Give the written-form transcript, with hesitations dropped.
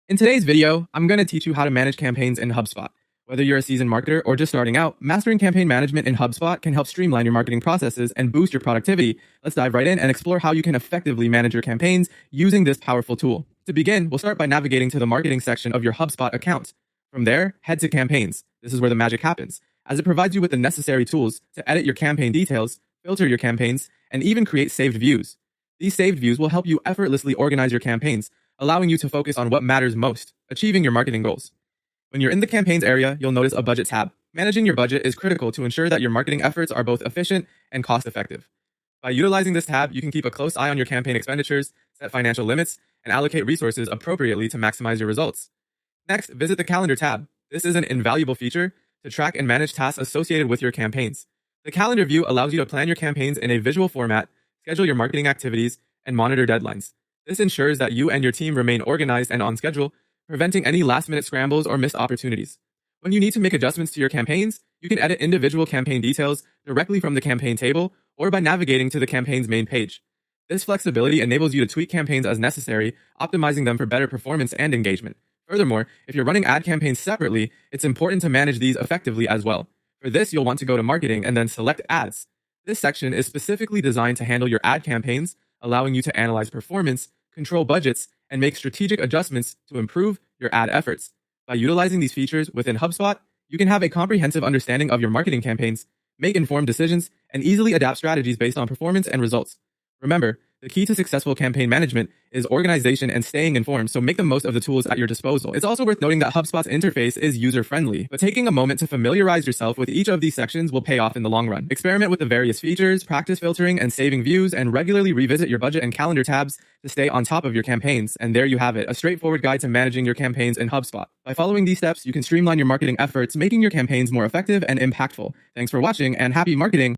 In today's video, I'm going to teach you how to manage campaigns in Hubspot. Whether you're a seasoned marketer or just starting out, mastering campaign management in Hubspot can help streamline your marketing processes and boost your productivity. Let's dive right in and explore how you can effectively manage your campaigns using this powerful tool. To begin, we'll start by navigating to the marketing section of your Hubspot account. From there, head to campaigns. This is where the magic happens, as it provides you with the necessary tools to edit your campaign details, filter your campaigns, and even create saved views. These saved views will help you effortlessly organize your campaigns, allowing you to focus on what matters most, achieving your marketing goals. When you're in the campaigns area, you'll notice a budget tab. Managing your budget is critical to ensure that your marketing efforts are both efficient and cost-effective. By utilizing this tab, you can keep a close eye on your campaign expenditures, set financial limits, and allocate resources appropriately to maximize your results. Next, visit the calendar tab. This is an invaluable feature to track and manage tasks associated with your campaigns. The calendar view allows you to plan your campaigns in a visual format, schedule your marketing activities, and monitor deadlines. This ensures that you and your team remain organized and on schedule, preventing any last-minute scrambles or missed opportunities. When you need to make adjustments to your campaigns, you can edit individual campaign details directly from the campaign table or by navigating to the campaign's main page. This flexibility enables you to tweak campaigns as necessary, optimizing them for better performance and engagement. Furthermore, if you're running ad campaigns separately, it's important to manage these effectively as well. For this, you'll want to go to Marketing and then select Ads. This section is specifically designed to handle your ad campaigns, allowing you to analyze performance, control budgets, and make strategic adjustments to improve your ad efforts. By utilizing these features within HubSpot, you can have a comprehensive understanding of your marketing campaigns, make informed decisions, and easily adapt strategies based on performance and results. Remember, the key to successful campaign management is organization and staying informed, so make the most of the tools at your disposal. It's also worth noting that HubSpot's interface is user-friendly, but taking a moment to familiarize yourself with each of these sections will pay off in the long run. Experiment with the various features, practice filtering and saving views, and regularly revisit your budget and calendar tabs to stay on top of your campaigns. And there you have it, a straightforward guide to managing your campaigns in HubSpot. By following these steps, you can streamline your marketing efforts, making your campaigns more effective and impactful. Thanks for watching, and happy marketing!